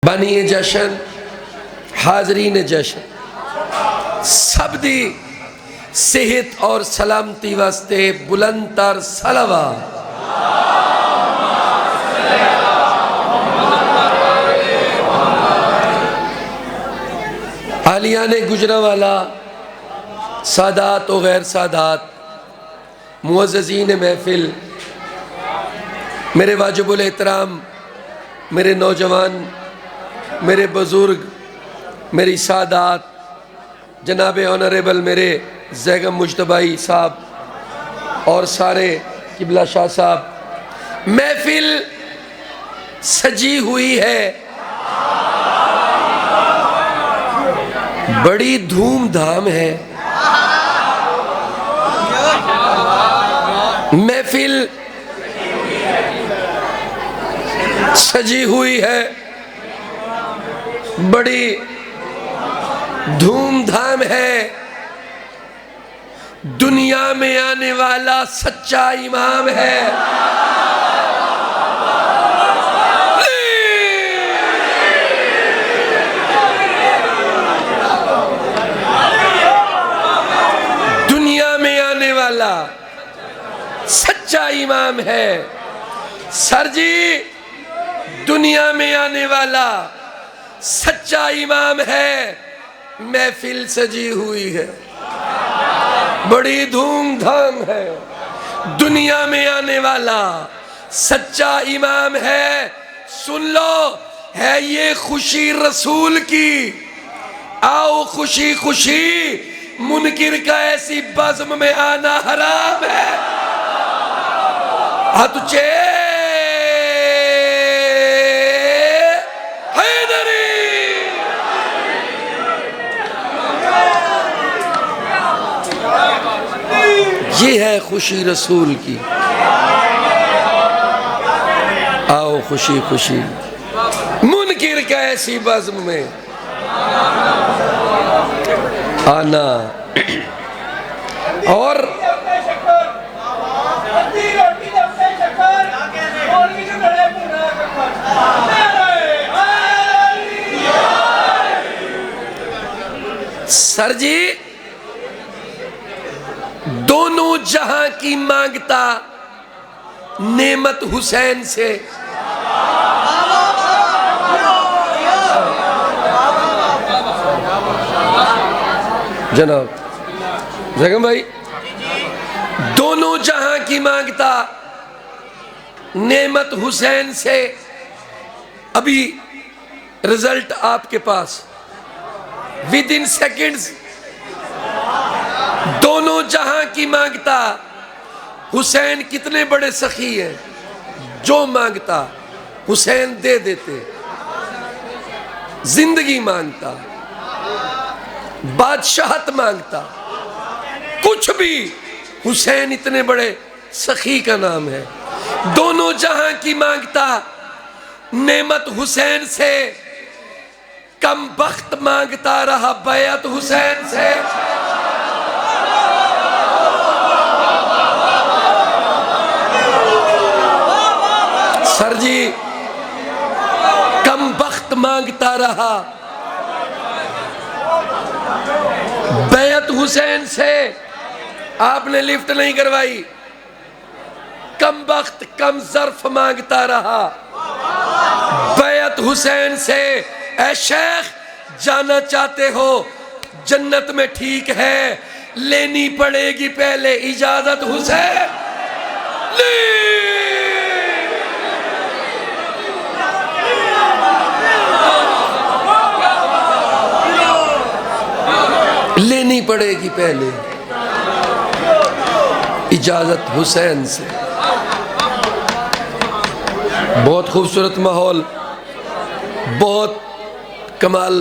बनी जशन हाजरीन जशन सब दी सेहत और सलामती वास्ते बुलंदतर सलवा। आलियाने गुजरावाला सादात व गैर सादात मुअज़्ज़ज़ीन महफिल, मेरे वाजिबुल एहतराम, मेरे नौजवान, मेरे बुज़ुर्ग, मेरी सादात, जनाब ऑनरेबल मेरे ज़ैगम मुज्तबाई साहब और सारे किबला शाह साहब, महफिल सजी हुई है, बड़ी धूमधाम है। महफिल सजी हुई है, बड़ी धूमधाम है। दुनिया में आने वाला सच्चा इमाम है। दुनिया में आने वाला सच्चा इमाम है। सर जी, दुनिया में आने वाला सच्चा इमाम है। महफिल सजी हुई है, बड़ी धूमधाम है। दुनिया में आने वाला सच्चा इमाम है। सुन लो, है ये खुशी रसूल की। आओ खुशी खुशी, मुनकिर का ऐसी बज़्म में आना हराम है। हतुचे ये है खुशी रसूल की। आओ खुशी खुशी, मुनकिर का ऐसी बज़्म में आना। और सर जी, दोनों जहां की मांगता नेमत हुसैन से। जनाब ज़ैगम भाई, दोनों जहां की मांगता नेमत हुसैन से। अभी रिजल्ट आपके पास, विद इन सेकेंड्स। दोनों जहां की मांगता। हुसैन कितने बड़े सखी हैं, जो मांगता हुसैन दे देते। जिंदगी मांगता, बादशाहत मांगता, कुछ भी। हुसैन इतने बड़े सखी का नाम है। दोनों जहां की मांगता नेमत हुसैन से। कम बख्त मांगता रहा बैअत हुसैन से। सर जी, कम बख्त मांगता रहा बैअत हुसैन से। आपने लिफ्ट नहीं करवाई। कम बख्त कम ज़र्फ मांगता रहा बैअत हुसैन से। ऐ शेख, जाना चाहते हो जन्नत में, ठीक है, लेनी पड़ेगी पहले इजाजत हुसैन। लेनी पड़ेगी पहले इजाजत हुसैन से। बहुत खूबसूरत माहौल, बहुत कमाल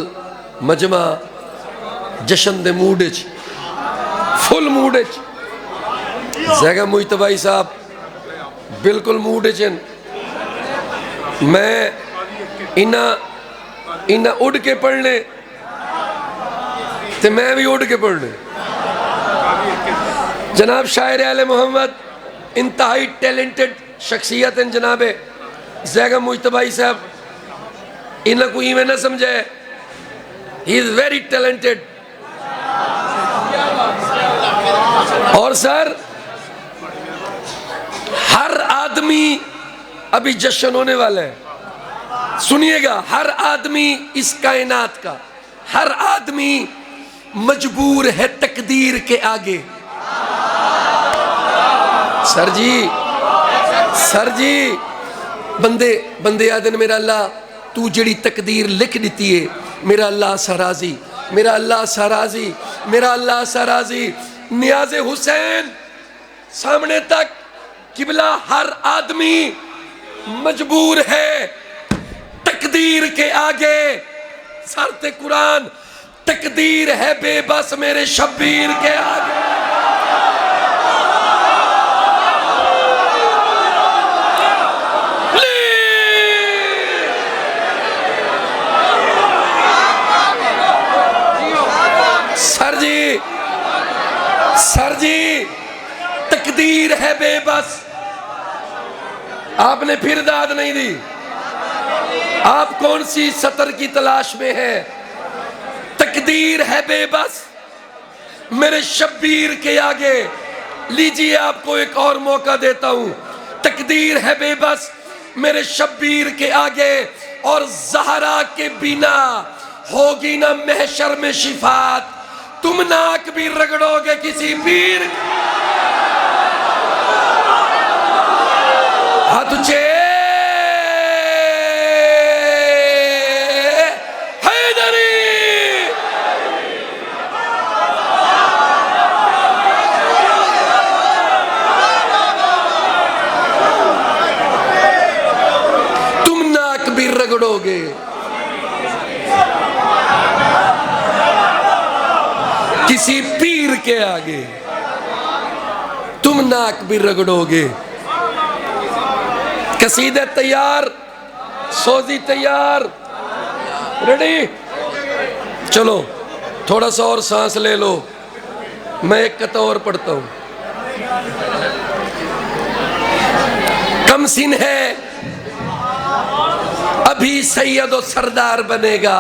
मजमा, जशन दे मूड च, फुल मूड च। ज़ैगम मुज्तबाई साहब बिल्कुल मूड च। मैं इन्ना उड़ के पढ़ने ते मैं भी उड़ के पढ़ने। जनाब शायर आले मोहम्मद, इंतहाई टैलेंटेड शख्सियत हैं जनाब ज़ैगम मुज्तबाई साहब। इन्हें कोई इवें ना समझे, ही इज वेरी टैलेंटेड। और सर हर आदमी, अभी जश्न होने वाला है, सुनिएगा, हर आदमी इस कायनात का, हर आदमी मजबूर है तकदीर के आगे। सर जी बंदे बंदे आदन, मेरा अल्लाह तू जड़ी तकदीर लिख दी है, मेरा अल्लाह सराजी, मेरा अल्लाह सराजी, मेरा अल्लाह सराजी। नियाज़े हुसैन सामने तक किबला, हर आदमी मजबूर है तकदीर के आगे। सरते कुरान, तकदीर है बेबस मेरे शब्बीर के आगे। सर जी तकदीर है बेबस। आपने फिर दाद नहीं दी। आप कौन सी सतर की तलाश में है? तकदीर है बेबस मेरे शब्बीर के आगे। लीजिए आपको एक और मौका देता हूं। तकदीर है बेबस मेरे शब्बीर के आगे, और ज़हरा के बिना होगी ना महशर में शिफात। तुम नाक भी रगड़ोगे किसी पीर। हाथ ऊंचे, हैदरी। तुम नाक भी रगड़ोगे किसी पीर के आगे, तुम नाक भी रगड़ोगे। कसीदे तैयार, सोजी तैयार, रेडी? चलो थोड़ा सा और सांस ले लो, मैं एक कता और पढ़ता हूं। कमसिन है अभी सैयद और सरदार बनेगा।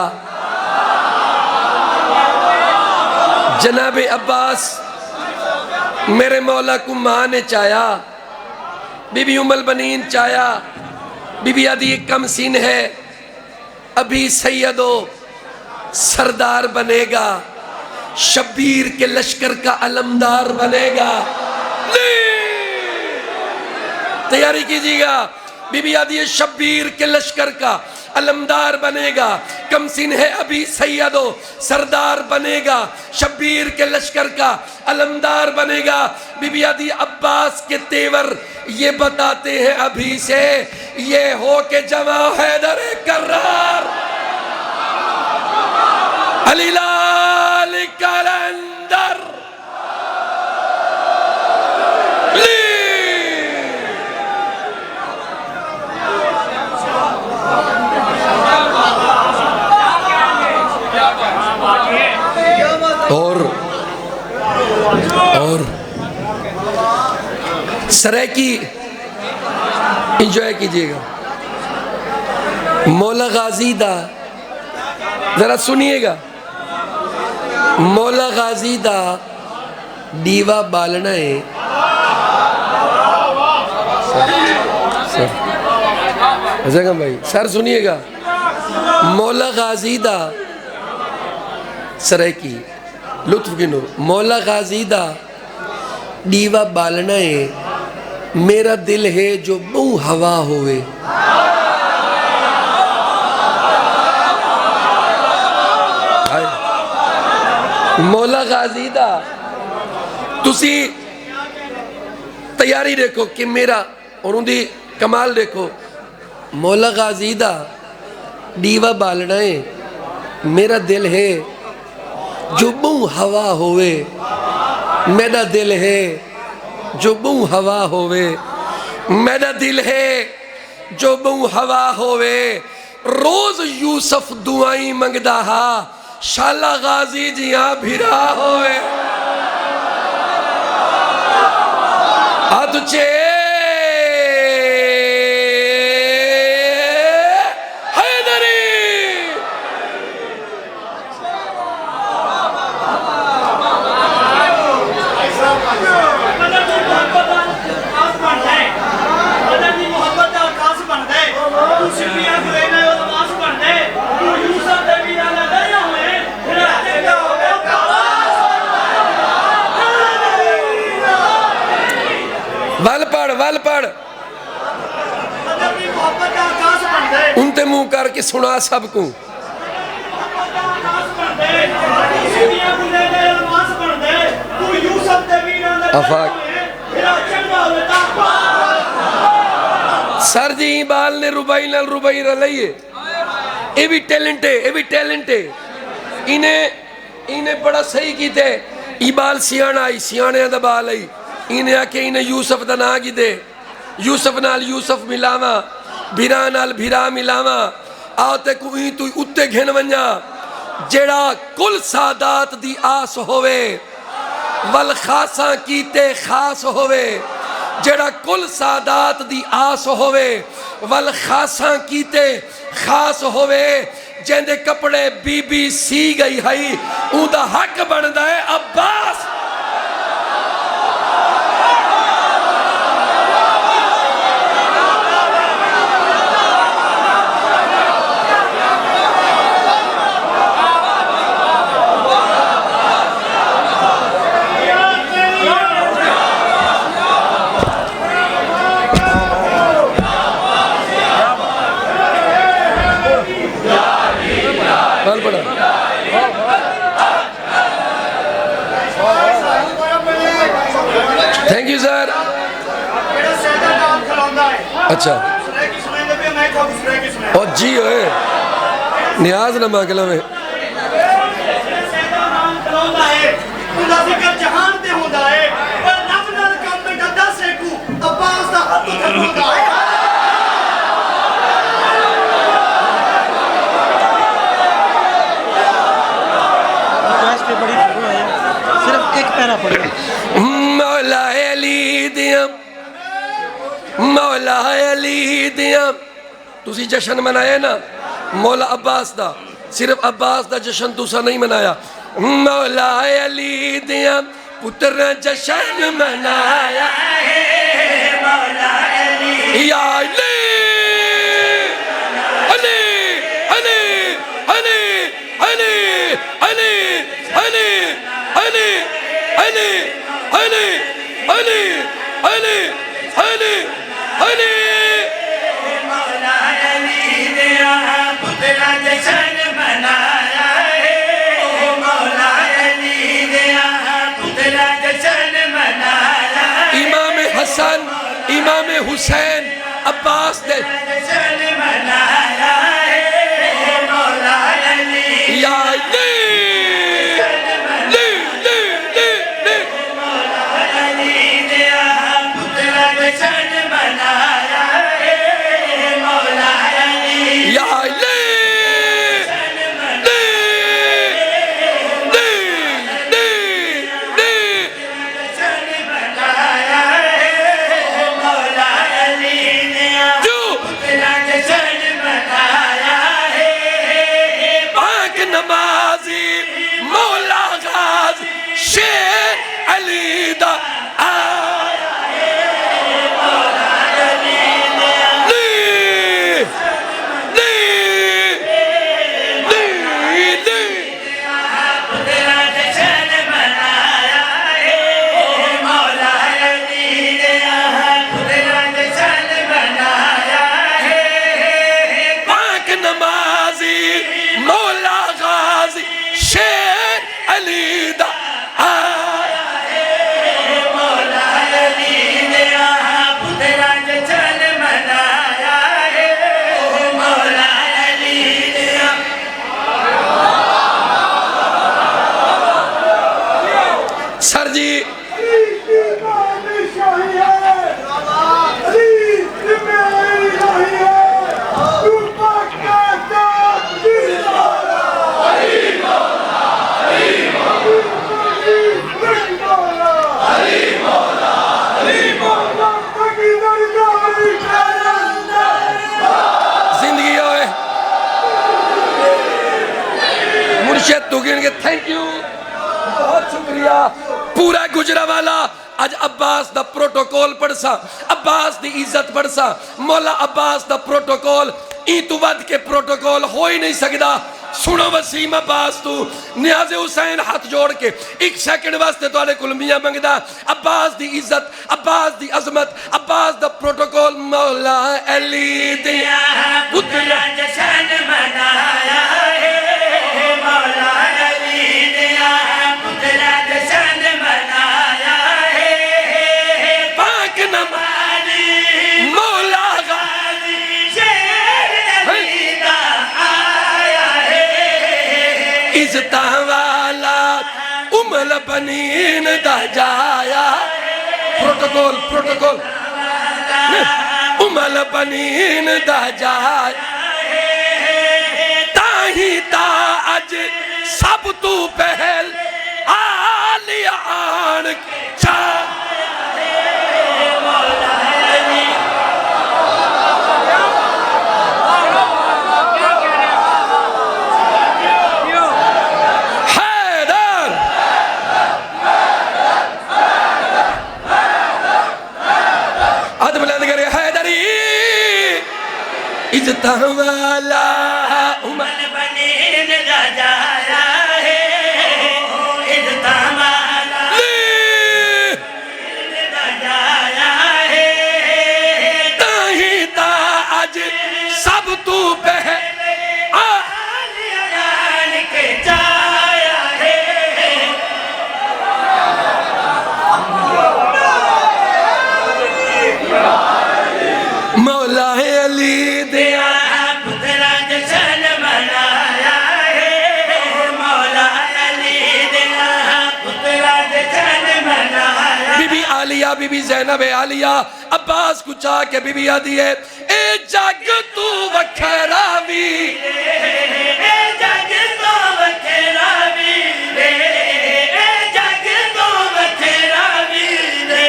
जनाबे अब्बास मेरे मौला को माँ ने चाया, बीबी उम्मुल बनीन चाया। बीबी आदि कम सीन है अभी सैयदो सरदार बनेगा, शब्बीर के लश्कर का अलमदार बनेगा। तैयारी कीजिएगा। बीबी आदि शब्बीर के लश्कर का अलमदार बनेगा। कमसिन है अभी सैयदो सरदार बनेगा, शब्बीर के लश्कर का अलमदार बनेगा। बीबी आदि अब्बास के तेवर ये बताते हैं अभी से, ये हो के जमा हैदर कर्रार अली लाल कलंदर। और सराय की इंजॉय कीजिएगा। मौला गाजी दा, जरा सुनिएगा। मौला गाजी दा दीवा बालना है। सर भाई सर सुनिएगा। मौला गाजी दा सराय की लुत्फ गिनो। मौला गाजी दा दीवा बालना है, मेरा दिल है जो बहु हवा होवे। मौला गाजी दा तुसी तैयारी देखो कि मेरा और उनकी कमाल देखो। मौला गाजी दा दीवा बालना है, मेरा दिल है जो बहु हवा होवे। मेरा दिल है जो बहु हवा होवे, मेरा दिल है जो बहु हवा होवे। रोज यूसुफ दुआई मंगदा हा, शाला गाजी जिया भिरा होवे। तुझे हैदरी के सुना सबको। सर जी इबाल ने रुबाई नाल रुबाई रलाइए, ये भी टैलेंट है, ये भी टैलेंट है। इन्हें बड़ा सही कीते। इबाल सियाना आई, सियाने दा बाल आई, इन्हें आके इन्हें यूसुफ दा ना की दे, यूसुफ नाल यूसुफ मिलावा, भिरा नाल भिरा मिलावा, आओ ते कोई तू उत्ते घिन वंजा जेड़ा कुल सादात दी आस होवे, वल खासा कीते खास होवे, जेड़ा कुल सादात दी आस होवे, वल खासा कीते खास होवे, जेंदे कपड़े बीबी सी गई है उदा हक बनदा है अब्बास। Thank you sir. अच्छा और जी होए नियाज ना मांगला में सिर्फ एक पैरा पड़ेगा। मौला अली दिया, मौला अली दिया तुसी जश्न मनाया ना मौला अब्बास दा, सिर्फ अब्बास दा जश्न तुसा नहीं मनाया। मौला अली दिया पुत्र जश्न मनाया है, मौला अली या अली अली अली अली अली अली अली अली अली अली अली अली अली अली मौला अली दिया पुत्र जश्न मनाया है, मौला अली दिया पुत्र जश्न मनाया। इमाम हसन इमाम हुसैन अब्बास ने जश्न मनाया है, मौला अली या अली थैंक यू बहुत शुक्रिया। पूरा गुजरावाला आज अब्बास दा प्रोटोकॉल पढ़सा, अब्बास दी इज्जत पढ़सा, मौला अब्बास दा प्रोटोकॉल ई तू वध के प्रोटोकॉल हो ही नहीं सकता। सुनो वसीम अब्बास तू नियाज़े हुसैन हाथ जोड़ के एक सेकंड वास्ते तुहाडे कोल मियां मंगदा अब्बास दी इज्जत अब्बास दी अजमत अब्बास दा प्रोटोकॉल मौला अली दिया पुत्रा जश्न मनाया है मौला अली दिया पुत्रा जश्न मनाया है पाक नमानी मौला गाजी शेर अली दा आया है इज्जत वाला उमल बनीन दा जाया प्रोटोकॉल प्रोटोकॉल उमल बनीन दा जाया ताही ता अज सब तू पहल आलिया आन चा हैदर हाथ बुलंद करे हैदरी इज्जत वाला उमर मन बनीन दा जाया है इज्जत माला दा जाया है ताही ता अज सब तू पह आलियान के जाया है मौला अली दिया पुत्रा जश्न मनाया है मौला अली दिया पुत्रा जश्न मनाया बीबी आलिया बीबी जैनब आलिया अब्बास को चाह के बीबी आदि है ए जग तू वखरा भी ए जग तो बखेरा वीरे ए जग तो बखेरा वीरे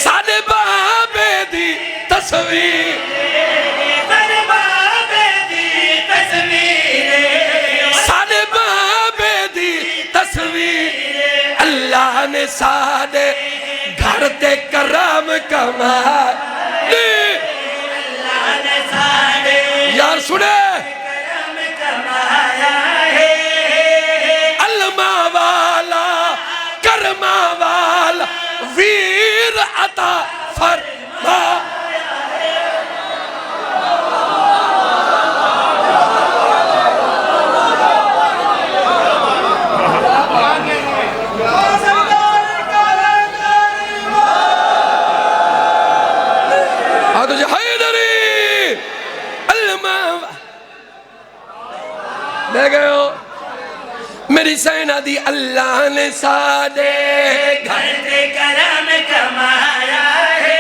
साडे बाबे दी तस्वीर पर बाबे दी तस्वीरे साडे बाबे दी तस्वीर अल्लाह ने साडे घर ते करम कमाए यार सुने करम कमाया है अलमा वाला करमा वाला वीर अता फरमा ले गए हो मेरी सेना दी अल्लाह ने सादे घर घर ते करम कमाया है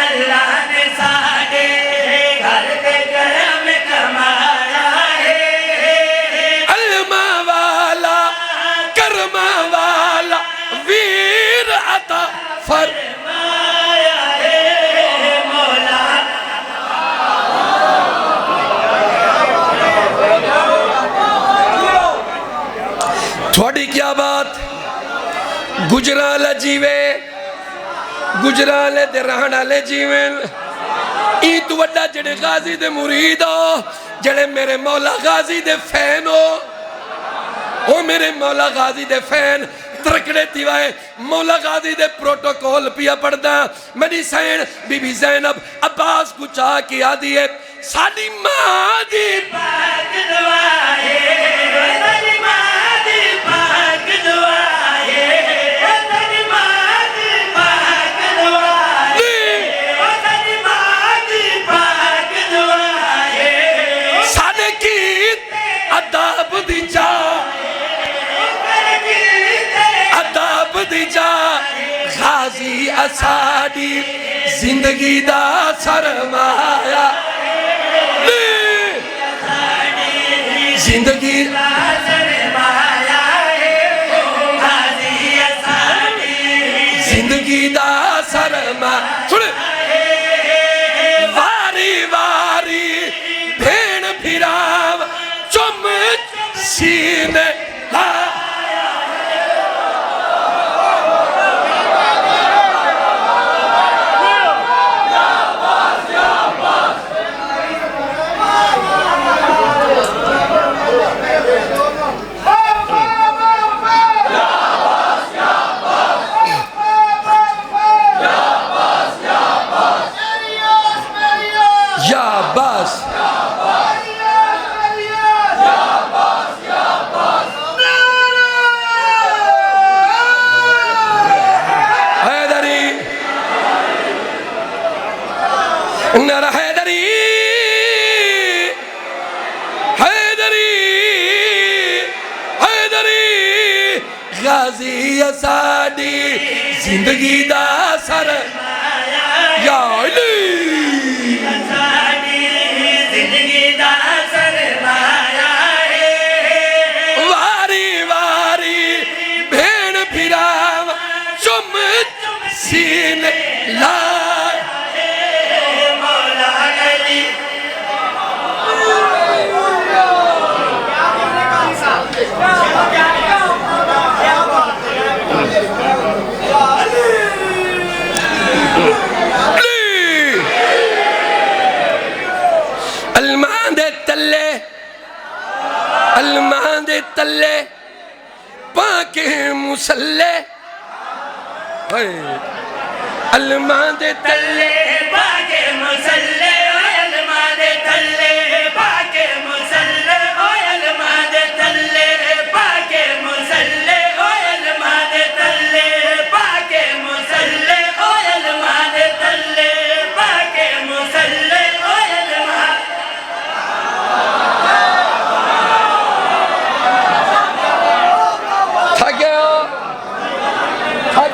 अल्लाह ने साडे घर ते करम कमाया है अलमा वाला करमा वाला वीर अता फरमाया है मौला थोड़ी क्या बात गुजराल जीवे गुजराल दे रहन वाले जीवे ई तू वड्डा जेड़े गाजी दे मुरीद हो जेड़े मेरे मौला गाजी दे फैन हो ओ मेरे मौला गाजी दे फैन तरकड़े तिवाए मौला गाजी दे प्रोटोकॉल पिया पढ़दा मेरी सैन बीबी ज़ैनब अब्बास को चाह के आदी है साडी मां दी पाक दुआ है तेरी मां दी पाक दुआ है तेरी मां दी पाक दुआ है तेरी मां दी पाक दुआ है साडे की अदाब दी जा अदाब दी जा गाजी असाडी जिंदगी दा सरमाया जिंदगी जिंदगी दा सरमा सुन वारी वारी भेण फिराव चुम सीने ला गाजी साडी जिंदगी दा सर या अली साडी जिंदगी दा सरमाया है वारी वारी भेण फिराव चुम सीन ला मौला अली अलमान दे तले पाके मुसल्ले अलमान दे तले पाके मुसल्ले अलमा दे तल्ले पाके मुसल्ले अलमा दे तल्ले पाके मुसल्ले अलमा दे तल्ले पाके मुसल्ले अलमा दे तल्ले पाके मुसल्ले अलमा थक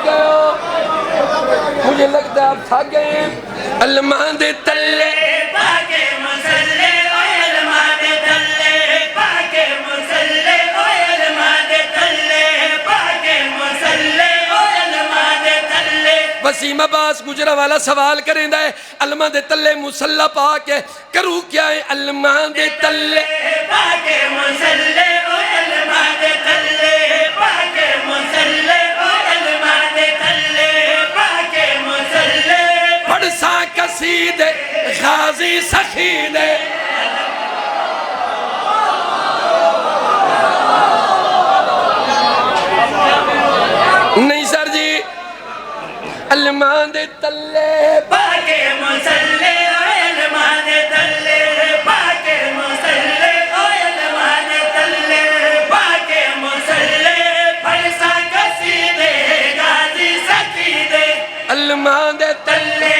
गए हो मुझे लगता है आप थक गए हैं अलमान दे तले पाके मुसल्ले अलमा दे तल्ले पाके मुसल्ले अलमा दे तल्ले पाके मुसल्ले अलमा दे तल्ले वसीम अब्बास गुजरा वाला सवाल करेंदा है अलमा दे तले मुसल्ला पा के करूँ क्या है अलमा दे तले पाके मुसल्ले अलमा दे तल्ले पाके मुसल्ले अलमा दे तल्ले पाके मुसल्ले पढ़ सा कसीदे गाजी सखीदे नहीं सर जी अलमा दे तले पाके मुसल्ले अलमा दे तल्ले पाके मुसल्ले अलमा दे तल्ले पाके मुसल्ले फरसा कसीदे गाजी सकीदे अलमा दे तल्ले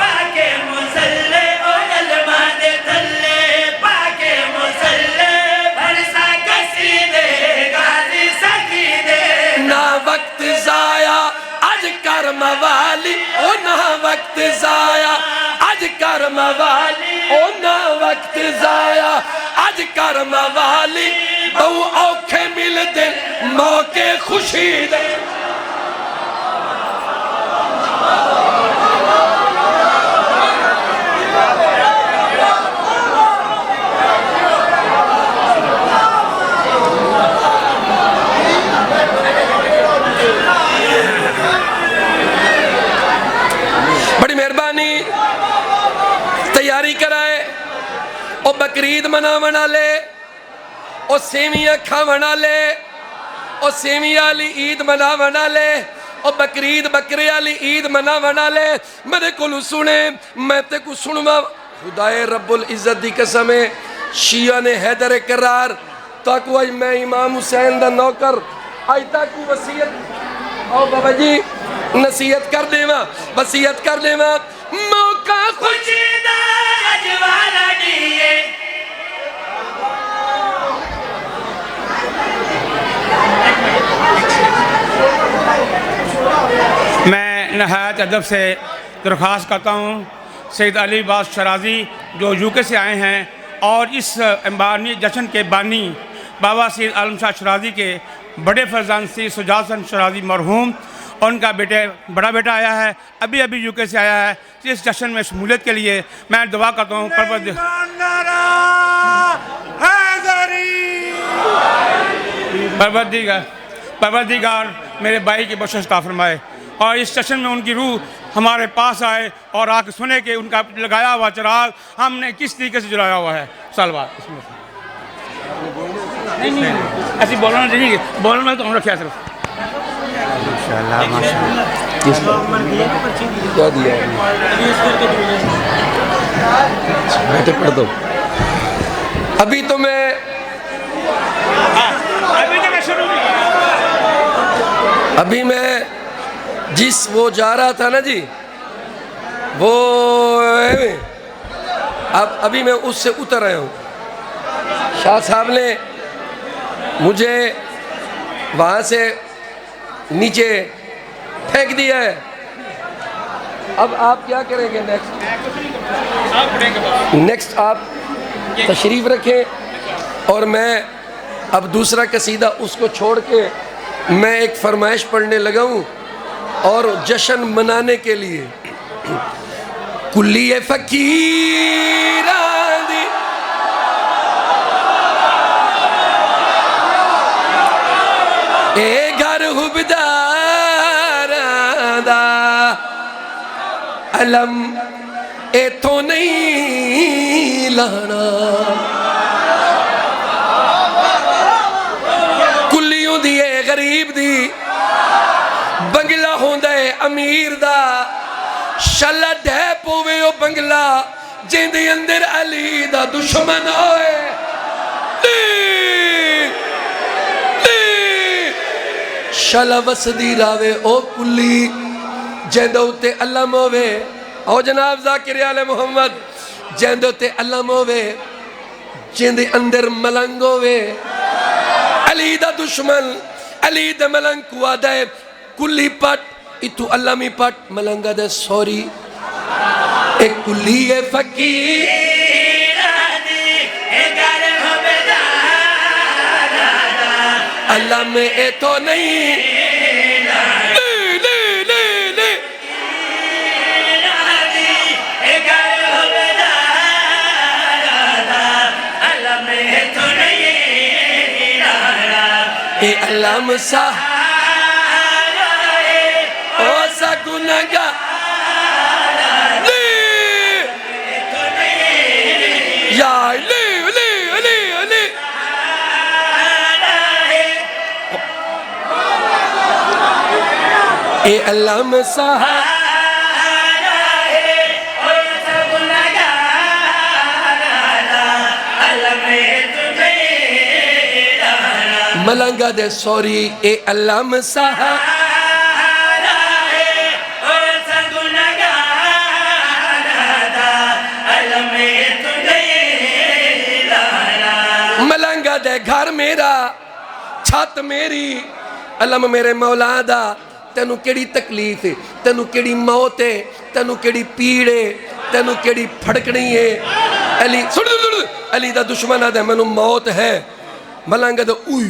पाके मुसल्ले अलमा दे तल्ले पाके मुसल्ले फरसा कसीदे गाजी सकीदे ना वक्त जाया आज कर मवाली ओ ना वक्त जाया आज कर मवाली ओ ना वक्त जाया आज कर मवाली बहु औखे मिलते मौके खुशी दे बड़ी मेहरबानी तैयारी कराए और बकरीद मनावन वाले और सेवियां खावन वाले और सेवियां वाली ईद मनावन वाले और बकरीद बकरे वाली ईद मनावन वाले मेरे को सुने मैं ते को सुनवा खुदाए रब्बुल इज्जत दी कसम है शिया ने हैदर करार ताकू आज मैं इमाम हुसैन दा नौकर आज ताकू वसीयत और बाबा जी नसीहत कर देवा वसीयत कर देवा मौका खुशीदा अजवाला दिए मैं नहायत अदब से दरख्वास्त करता हूँ सैयद अली अब्बास शराजी जो यूके से आए हैं और इस अंबानी जश्न के बानी बाबा सैयद आलम शाह शराजी के बड़े फर्जान से सुजात हसन शराजी मरहूम और उनका बड़ा बेटा आया है अभी अभी यूके से आया है इस जश्न में शमूलियत के लिए मैं दुआ करता हूँ परवरदिगार मेरे भाई की बख्शिश अता फरमाए और इस जश्न में उनकी रूह हमारे पास आए और आके सुने कि उनका लगाया हुआ चिराग हमने किस तरीके से जलाया हुआ है साल बाद इसमें नहीं ऐसी बोलना नहीं बोलना तो हम रखा सिर्फ क्या दिया बैठे पढ़ दो अभी तो मैं अभी मैं जिस वो जा रहा था ना जी वो अब अभी मैं उससे उतर आया हूँ शाह साहब ने मुझे वहाँ से नीचे फेंक दिया है। अब आप क्या करेंगे नेक्स्ट आप तशरीफ़ रखें और मैं अब दूसरा कसीदा उसको छोड़ के मैं एक फरमाइश पढ़ने लगा हूँ और जश्न मनाने के लिए कुल्ली फकीरा दी ए घर हुबदारा दा अलम इथों नहीं लाना कुल्लियों दी है गरीब दी बंगला होंदा है अमीर दा शला ढह पोवे ओ बंगला जिंदे अंदर अली दा दुश्मन होए शला वसदी रावे ओ कुल्ली जिंदे उत्ते अलम होवे ओ जनाब ज़ाकिर आले मोहम्मद जिंदे उत्ते अलम होवे जिंदे अंदर मलंग होवे अली दा दुश्मन अली दे मलंग को आदा है कुल्ली पट इतु अल्लामी पट मलंगा दे सॉरी एक कुल्ली है फकीर अल्लाह में ए तो नहीं ए अल्लाह मसा ओ सगुनगा या ले ले ले ले ए अल्लाह मसा मलंगा दे सॉरी ए अल्लाह मसाहा मलंगा दे घर मेरा छत मेरी अलम मेरे मौला दा तेनू केड़ी तकलीफ है तेनू केड़ी मौत है तेनू केड़ी पीड़ है तेनू केड़ी फड़कनी है अली सुन अली दा दुश्मन आदा मैनू मौत है मलंग दे उई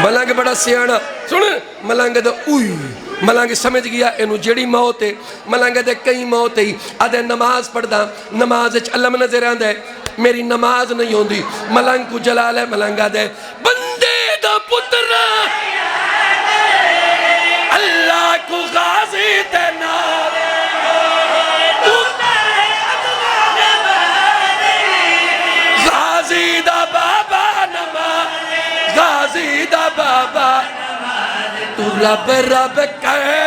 मलंग बड़ा सियाना सुन मलंग दे उई मलंग समझ गया इनू जेड़ी मौत है मलंग दे कई मौत है आदे नमाज पढ़दा नमाज विच अलम नजर आंदा है मेरी नमाज नहीं होंदी मलंग को जलाल है मलंग दे बंदे दा पुत्र अल्लाह को गाजी ते नाल गाजी दा बाबा नमाज गाजी दा बाबा तू रब रब कहे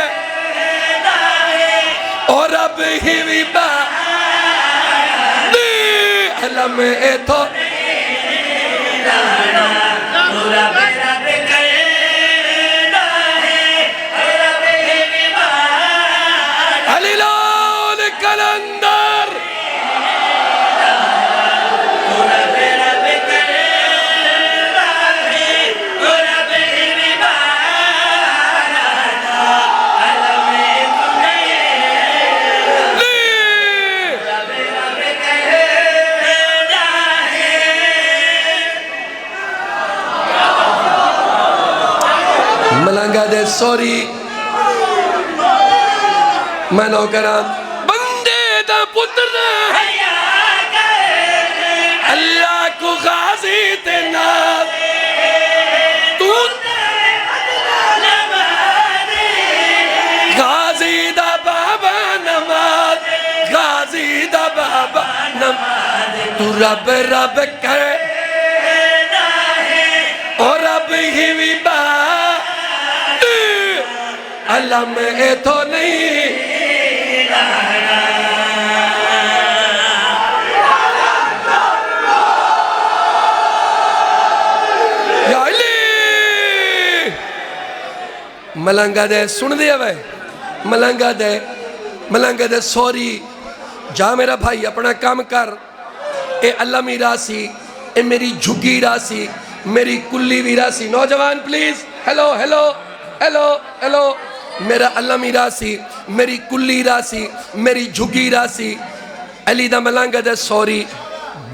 और रब ही भी बा अलम ए तो अलीलाल कलंदर मलंगा दे सॉरी मैं नौकरा बंदे दा पुत्र अल्लाह को गाजी ते नाल तू गाजी दा बाबा नमाज गाजी दा बाबा नमाज तू रब रब करे और रब ही भी बा अल्लाह में ए तो नहीं मलंगा दे सुन दिया वे मलंगा दे सॉरी जा मेरा भाई अपना काम कर ए अल्लाह मी रासी ए मेरी झुग्गी रासी मेरी कुल्ली भी रासी नौजवान please hello hello hello hello मेरा अलमी रासी मेरी कुल्ली रासी मेरी झुगी रासी अली दा मलंग दे सॉरी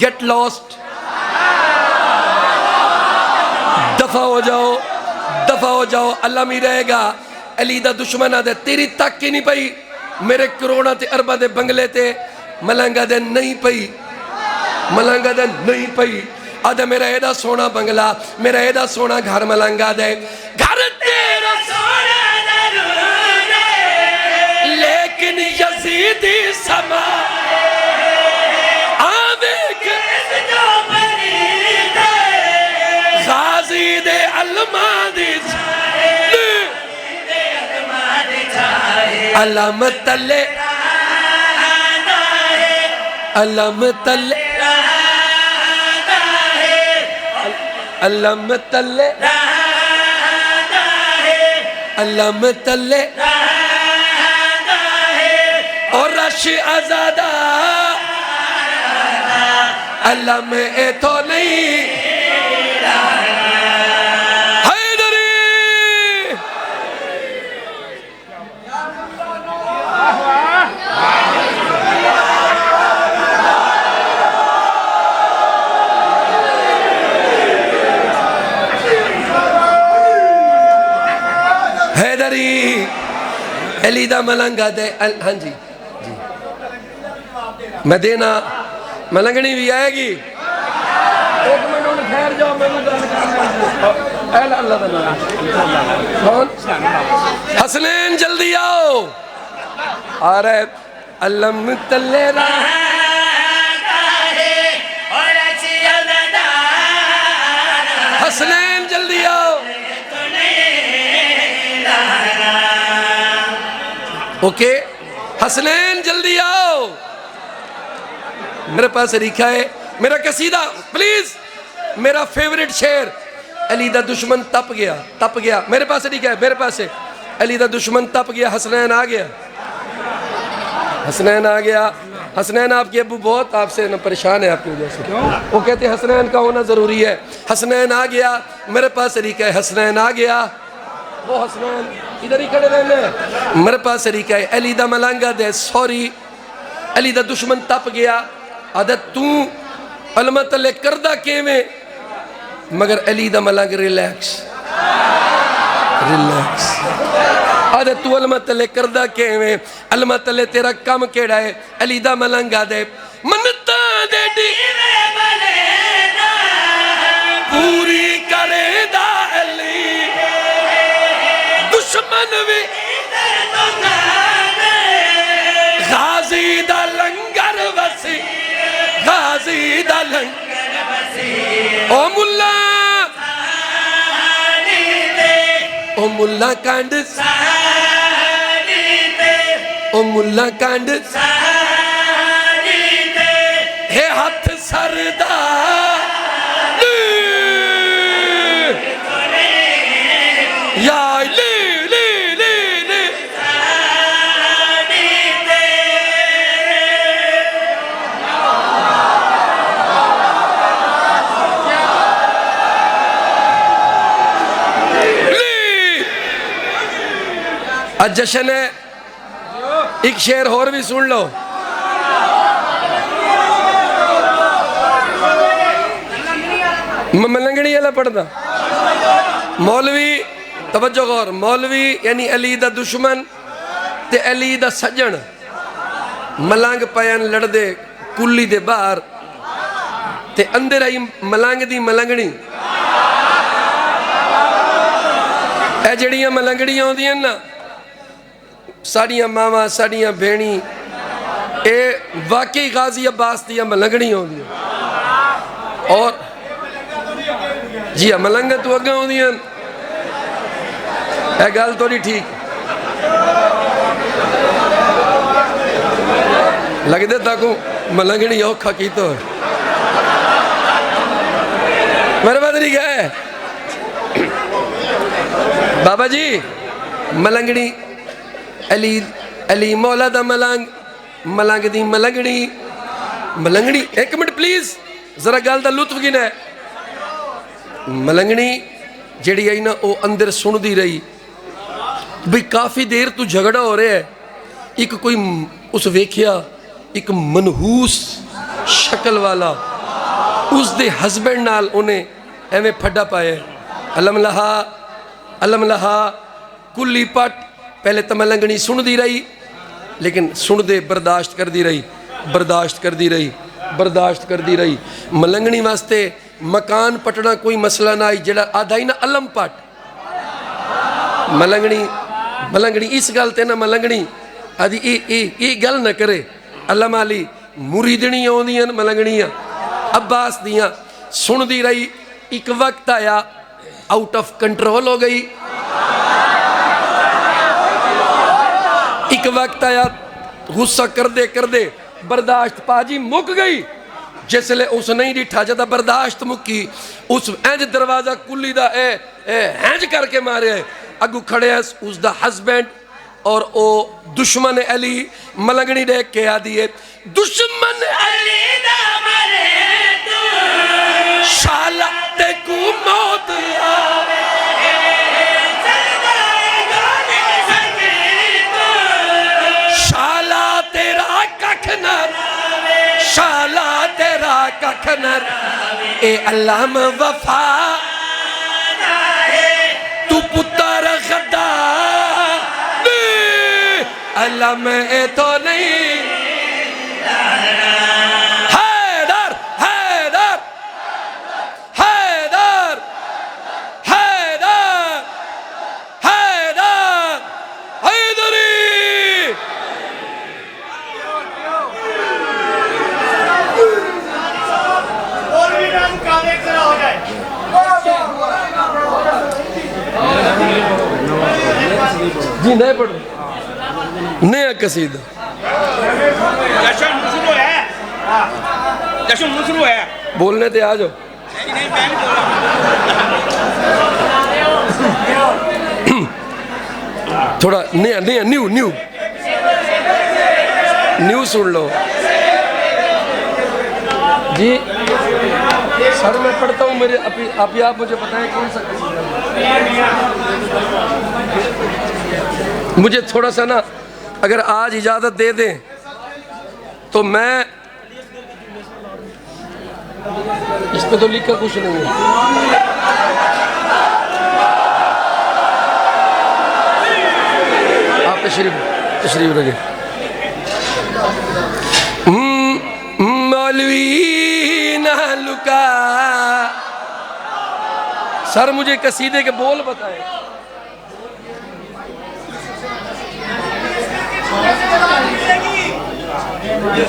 गेट लॉस्ट दफा हो जाओ अलमी रहेगा अली दा दुश्मन दे तेरी तक ही नहीं पई मेरे करोड़ा ते अरबा दे बंगले ते मलंगा दे नहीं पई आदे मेरा एदा सोना बंगला मेरा एदा सोना घर मलंगा दे घर तेरा सोना जरूर है लेकिन यजीदी समा आवेक जो बरीद है गाजी दे अलमा दी अलम तले अलम तले अलम तले अलम तले और रश आजादा अलम ए तो नहीं हैदरी हैदरी अली दा मलंगा दे हाँ जी जी मैं देना मलंगनी भी आएगी एक मिनट ठहर जाओ मैंने गल करना अल्लाह दा नाम कौन हसनैन जल्दी आओ अरे अलम तल्ले हसनैन जल्दी आओ ओके हसनैन जल्दी आओ मेरे पास लिखा है मेरा कसीदा प्लीज मेरा फेवरेट शेर अली दा दुश्मन तप गया मेरे पास लिखा है मेरे पास है अली दा दुश्मन तप गया हसनैन आ गया हसनैन आपके अबू बहुत आपसे न परेशान है आपकी वजह से वो कहते हैं हसनैन का होना जरूरी है हसनैन आ गया मेरे पास लिखा है हसनैन आ गया वो हसनैन इधर ही खड़े रहने मेरे पास लिखा है अली दा मलंगा दे सॉरी अली दा दुश्मन तप गया आदत तू अलमत ले करदा केवें मगर अली दा मलंग रिलैक्स आदत तू अलमत ले करदा केवें अलमत ले तेरा कम केड़ा है अली दा मलंगा दे मनता दे दीवे बने ना पूरी करेदा अली दुश्मन भी तो जाने गाजी दा लंगर वसी गाजी दा लंगर ओ मुल्ला ओ मुल्ला कांड ओ मुल्ला कांड हे हाथ सरदा या ले ले ले ले आज जश्न है एक शेर और भी सुन लो मलंगनी वाला पढ़ना मौलवी तवज्जो गौर मौलवी यानी अली दा दुश्मन ते अली दा सज्जन मलंग पयन लड़दे कुल्ली दे बाहर ते अंदर आई मलंग दी मलंगनी ए जड़ियां मलंगड़ियां आउंदियां ना साड़ियां मावा साड़ियां भेणी ए वाकई गाजी अब्बास दियां मलंगड़ी आउंदियां और जी हाँ मलंग तू अगे आउंदियां ए गल तो नहीं ठीक लगदे ताकू मलंगड़ी औखा की तो मेरे बात नहीं गए बाबा जी मलंगड़ी अली अली मौला दा मलंग मलंग दी मलंगड़ी मलंगड़ी एक मिनट प्लीज जरा गल दा लुत्फ गिना मलंगड़ी ਜਿਹੜੀ ਆਈ ਨਾ ਉਹ ਅੰਦਰ ਸੁਣਦੀ ਰਹੀ ਵੀ ਕਾਫੀ ਦੇਰ ਤੋਂ ਝਗੜਾ ਹੋ ਰਿਹਾ ਹੈ। ਇੱਕ ਕੋਈ ਉਸ ਵੇਖਿਆ ਇੱਕ ਮਨਹੂਸ ਸ਼ਕਲ ਵਾਲਾ ਉਸ ਦੇ ਹਸਬੈਂਡ ਨਾਲ ਉਹਨੇ ਐਵੇਂ ਫੱਡਾ ਪਾਇਆ। ਅਲਮ ਲਹਾ ਕੁੱਲੀ ਪੱਟ। ਪਹਿਲੇ ਤਾਂ ਮਲੰਗਣੀ ਸੁਣਦੀ ਰਹੀ लेकिन सुनते बर्दाश्त करती रही। मलंगनी वास्ते मकान पटना कोई मसला ना आई। जड़ा आधा ही ना अलम पट मलंगनी इस गल ते ना मलंगनी आदि ये गल ना करे। अलम आली मुरीदनी आउंदियां मलंगनियां अब्बास दियां सुनती रही। एक वक्त आया आउट ऑफ कंट्रोल हो गई। एक वक्त आया गुस्सा करदे बर्दाश्त पाजी मुक गई। जिसले उस नहीं डिठा जदा बर्दाश्त मुक्की उस इंज दरवाजा कुली दा इंज करके मारे। अगू खड़े उसका हसबैंड और ओ दुश्मन अली। मलंगनी देख के आदि है दुश्मन अली दा मरे तू शाला ते को मौत आवे। शाला तेरा कखनर ए अल्लाम वफा तू पुत्र खदा अल्लाम ए तो नहीं। हैदर हैदर हैदर हैदर हैदर हैदरी। जी नहीं पढ़ नया कसीदा जश्न शुरू है बोलने ते आ जाओ। थोड़ा नया नया न्यू न्यू न्यू सुन लो जी। सर मैं पढ़ता हूँ मेरे आप मुझे बताएं कौन सा कसीदा। मुझे थोड़ा सा ना अगर आज इजाज़त दे दें तो मैं इस पे तो लिखा कुछ नहीं है। आप तशरीफ रखे। मौलवी ना लुका। सर मुझे कसीदे के बोल बताए।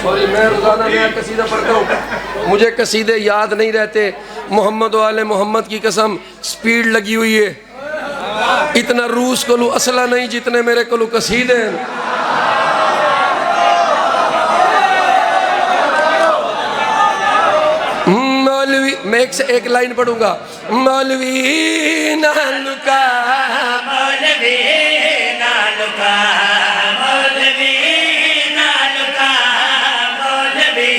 सॉरी मैं रोजाना नया कसीदा पढ़ता हूँ मुझे कसीदे याद नहीं रहते। मोहम्मद वाले मोहम्मद की कसम स्पीड लगी हुई है। इतना रूस को लू असला नहीं जितने मेरे को लू कसीदे। मौलवी मैं एक लाइन पढ़ूंगा। मौलवी ना लुका मौलवी ना लुका मौलवी ना लुका मौलवी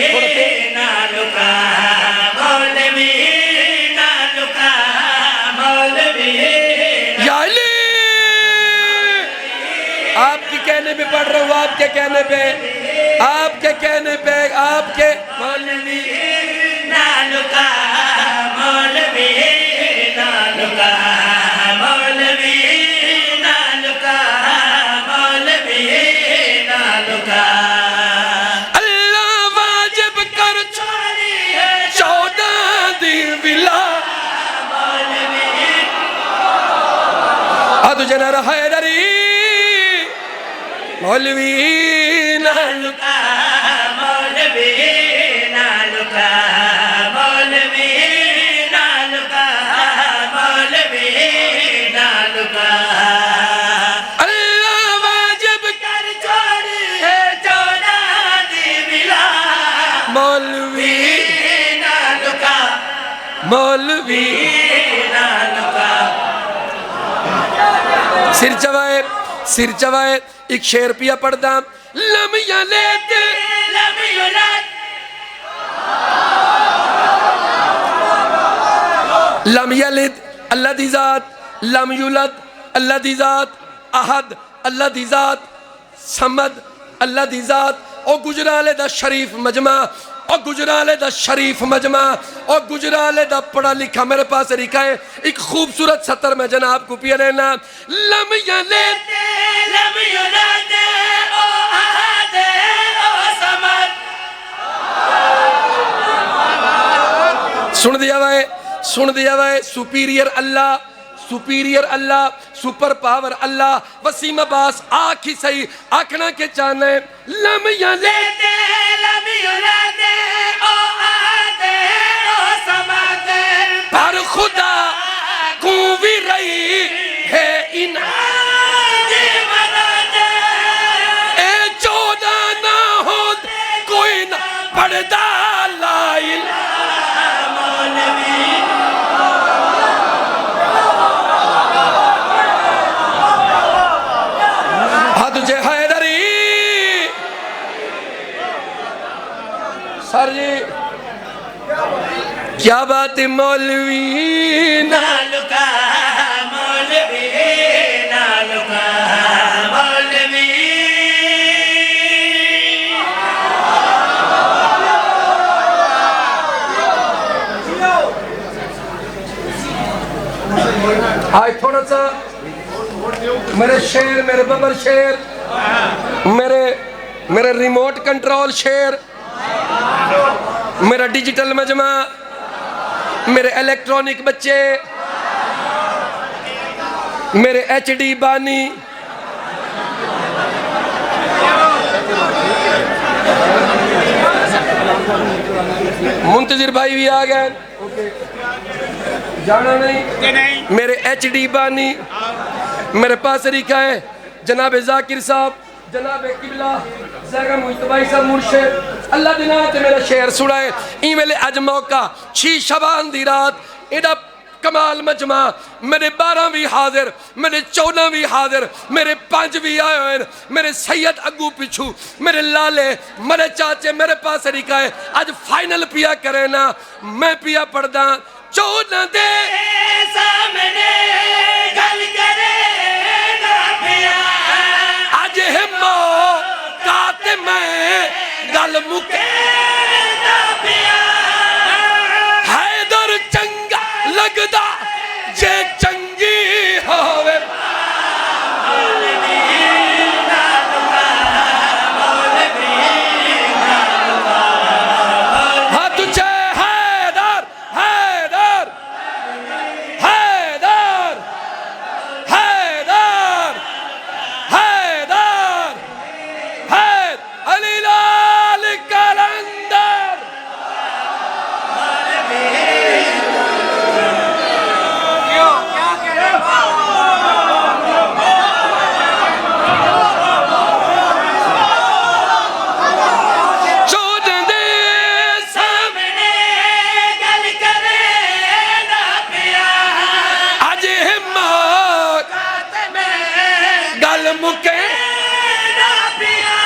ना लुका मौलवी ना लुका मौलवी। याली आपके कहने पे पढ़ रहा हूँ आपके कहने पे आपके मौलवी ना लुका मौलवी ना लुका मौलवी ना लुका मौलवी ना लुका। अल्लाह वाजिब कर छोड़ी है 14 दिन बिला अद जनर हैदरी मौलवी ना लुका मौलवी ना लुका मौलवी ना लुका मौलवी ना लुका। अल्लाह वाजिब कर छोड़ी है 14 दिन बिला मौलवी ना लुका मौलवी ना लुका। सिर चवाए एक शेर पिया पढ़दा। लम यलद लम यलिद अल्लाह दी ज़ात लम युलद, अल्लाह दी ज़ात अहद, अल्लाह दी ज़ात समद, अल्लाह दी ज़ात। और गुजराले दा शरीफ मजमा, और गुजराले दा शरीफ मजमा, और गुजराले दा पढ़ा लिखा मेरे पास लिखा है एक खूबसूरत सतर में जनाब को पिया रहना। लम यलिद लम युलद ओ अहद ओ समद। सुन दिया भाई सुपीरियर अल्लाह, सुपीरियर अल्लाह, सुपर पावर अल्लाह। वसीम अब्बास आखी सही आखना के चाहने लम यलिद लम युलद ओ अहद ओ समद। पर खुदा को भी रही है इन ए चौदा ना हो कोई ना पढ़दा लाइल। हाँ तुझे हैदरी सर जी क्या बात है मौलवी ना नालुका मौलवी नालुका मौलवी। आज थोड़ा सा मेरे शेर, मेरे बबर शेर, मेरे रिमोट कंट्रोल शेर, मेरा डिजिटल मजमा, मेरे इलेक्ट्रॉनिक बच्चे, मेरे HD बानी, मुंतजिर भाई भी आ गए, जाना नहीं, मेरे HD बानी, मेरे पास लिखा है जनाब जाकिर साहब, जनाब किबला ज़ैगा मुस्तफा साहब मुर्शिद। अल्लाह दिना ते मेरा शेर सुनाए ई वेले अज मौका 6 शबान दी रात एदा कमाल मजमा। मेरे 12 भी हाजिर, मेरे 14 भी हाजिर, मेरे 5 भी आए हुए, मेरे सैयद अग्गू पिछू, मेरे लाले, मेरे चाचे मेरे पास लिखा है आज फाइनल पिया करे ना। मैं पिया पढ़दा 14 दे सामने गल करे ना पिया। आज है मौका ते मैं गल मुके ना पिया। हैदर चंगा लगदा जे चंगी होवे। हाँ तुझे हैदर हैदर हैदर हैदर हैदर हैदर अली लाल कलंदर। चौदह दे सामने गल करे ना पिया। आज हिम्मत गल मुके ना पिया।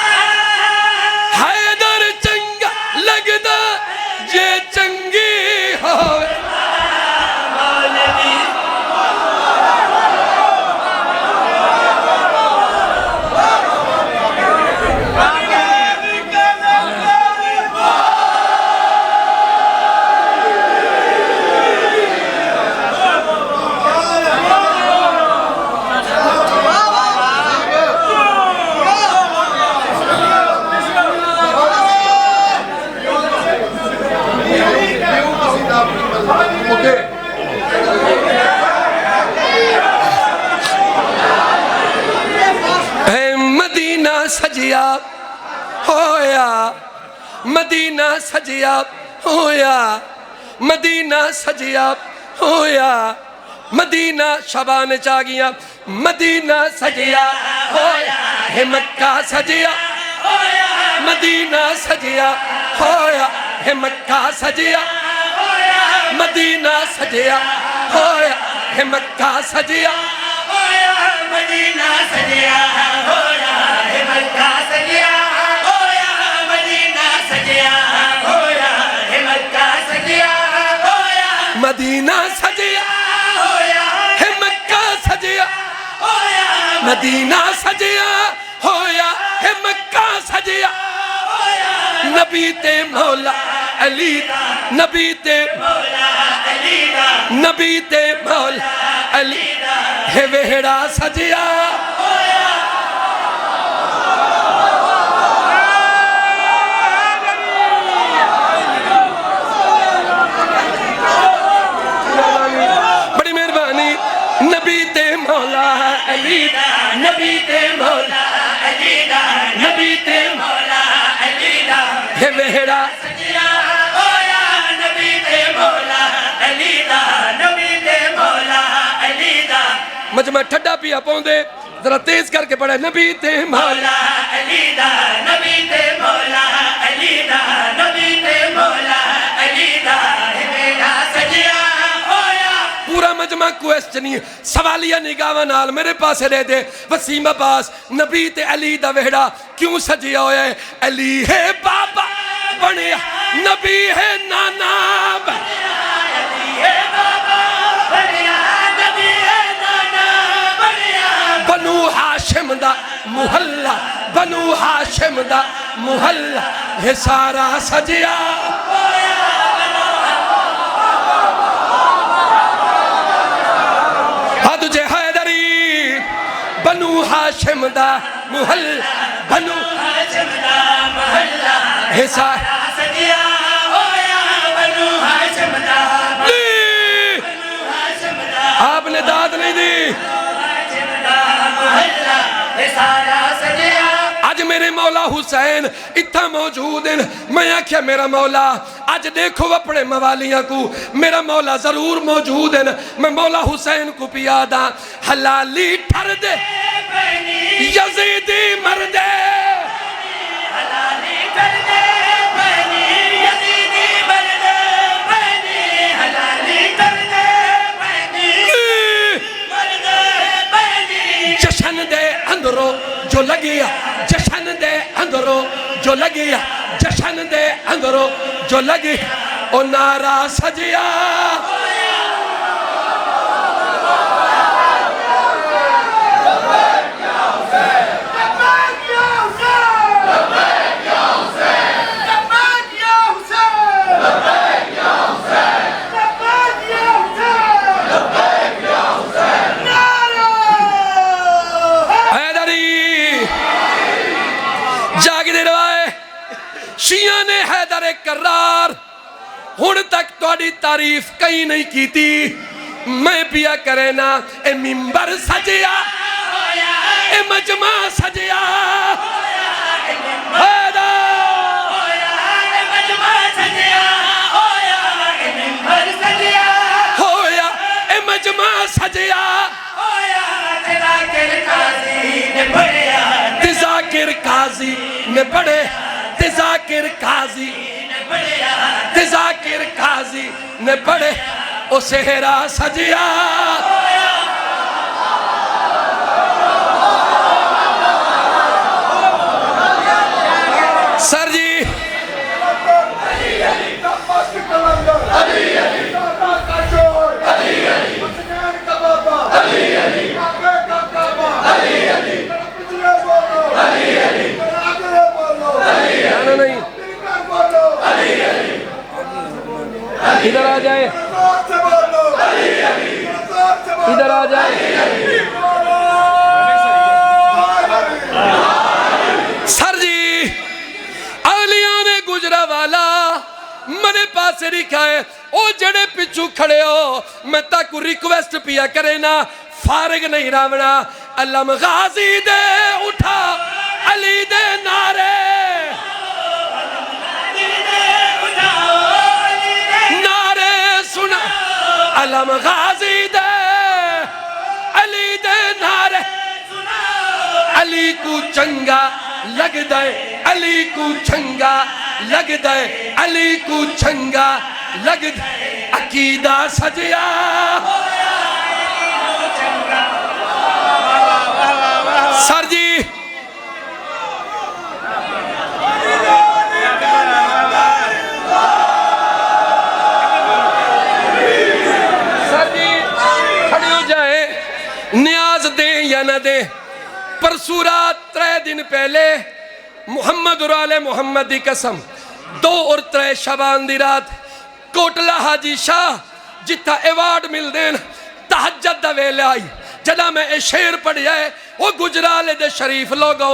हैदर चंगा लगदा जे चंगी होवे। मदीना सजिया होया, मदीना सजिया होया, मदीना सजिया होया, मदीना शबान च आ गया। मदीना सजिया होया है मक्का सजिया होया, मदीना सजिया होया है मक्का सजिया होया, मदीना सजिया होया है मक्का सजिया होया मदीना सजिया होया है मक्का सजिया होया, मदीना सजिया होया है मक्का सजिया होया, मदीना सजिया होया मदीना सजिया होया है मक्का सजिया नबी ते मौला अली नबी ते नबी ते मौला अली है वेहड़ा सजिया बड़ी मेहरबानी नबी ते मौला अली नबी ते मौला अली नबी ते मौला अली है वेहड़ा सजिया होया नबी ते मौला अली दा नबी ते मौला अली दा मजमा ठड्डा पिया पाउंदे जरा तेज करके पढ़े नबी ते मौला अली दा नबी ते मौला अली दा नबी ते मौला अली दा है मेरा सजिया होया पूरा मजमा क्वेश्चन सवालिया निगाह नाल मेरे पास दे दे वसीम अब्बास नबी ते अली दा वेहड़ा क्यों सजिया होया है अली है बाबा बनिया नबी है नाना बनिया अली है बाबा बनिया नबी है नाना बनिया बनु हाशिम दा मुहल्ला बनु हाशिम दा मुहल्ला है सारा सजिया हाँ तुझे हैदरी बनु हाशिम दा मुहल्ला बनु हाशिम दा महल्ला है सारा सजिया होया बनु हाशिम दा हाशिम दा आपने दाद नहीं दी हाशिम दा महल्ला है सारा सजिया आज मेरे मौला हुसैन इतना मौजूद हैं मैं आख्या मेरा मौला आज देखो अपने मवालियां को मेरा मौला जरूर मौजूद है मैं मौला हुसैन को पियादा हलाली ठर दे यजीदी मर्दे हलाली कर दे बनी यजीदी मर दे बनी हलाली कर दे बनी मर दे बनी जशन दे अंदरों जो लगिया जशन दे अंदरों जो लगिया जशन दे अंदरों जो लगी ओ नारा सजिया शिया ने हैदर करार हुण तक तुहाडी तारीफ कहीं नहीं की थी मैं पिया करे ना ए मिंबर सजिया ए मजमा सजिया हैदर मजमा सजिया होया मिंबर सजिया होया ए मजमा सजिया होया जाकिर काजी ने पढ़िया ते जाकिर काजी ने पढ़े ते जाकिर काजी ते जाकिर काजी ने पढ़े ओ सेहरा सजिया सर जी नहीं इधर आ जाए इधर आ जाए सर जी अलिया ने गुजरा वाला मेरे पास लिखा है ओ जड़े पिछू खड़े हो मैं तक रिक्वेस्ट पिया करे ना फारिग नहीं रावना अलम गाजी दे उठा अली दे नारे नारे सुना अलम गाजी दे अली दे नारे अली को चंगा लग दे अली को चंगा लग दे अली को चंगा लग दे अकीदा सजिया सर जी सर जी खड़े हो जाए न्याज दे या न दे परसू रात 3 दिन पहले मुहम्मद और आले मुहम्मद की कसम 2 और 3 शबान दी रात कोटला हाजी शाह जिथा अवार्ड मिलते हैं तहज्जुद दा वेला आई जदा मैं ये शेर पढ़िया है वो गुजराले दे शरीफ लोगों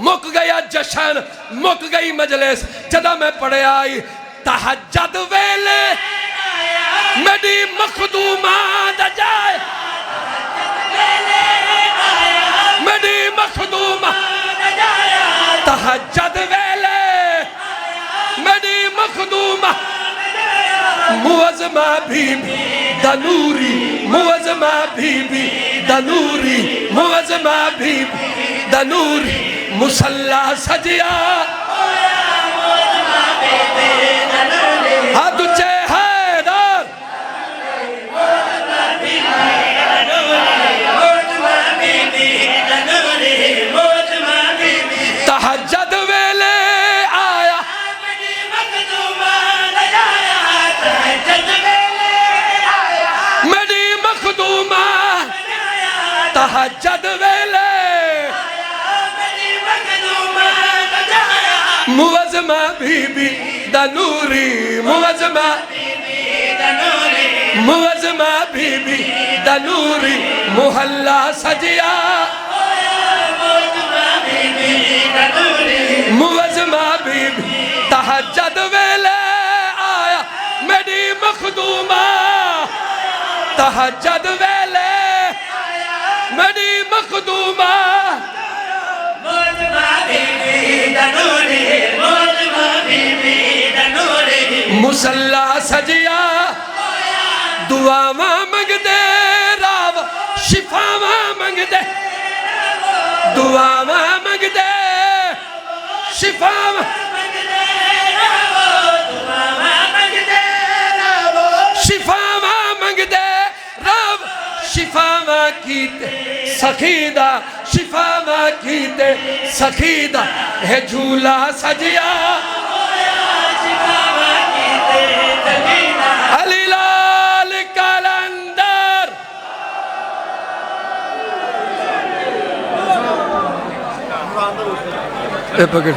मुक गया जशन मुक गई मजलिस जदा मैं पढ़िया आई तहज्जुद वेले मेरी मखदूमा दा जाए मेरी मखदूमा तहज्जुद वेले मेरी मखदूमा मुअज़्ज़मा बीबी दनूरी मुअज़्ज़मा बीबी दनूरी मुअज़्ज़मा बीबी दनूरी मुसल्ला सजिया हाथ ऊंचे हैदर तहज्जुद वेले आया मेरी मखदूमा तहज्जुद वेले मुअज़्ज़मा बीबी दनूरी मुअज़्ज़मा मुअज़्ज़मा बीबी दनूरी मुहल्ला सजिया मुअज़्ज़मा बीबी तहज्जुद वेले आया मेरी मखदूमा तहज्जुद वेले मेरी मखदूमा मुसल्ला सजिया दुआवा मंगदे राव शिफावा मंगदे दुआवा मंगदे शिफावा शिफावा मंगदे राव शिफावा कीते सखीदा शिफावा कीते सखीदा है झूला सजिया अली लाल कलंदर पकड़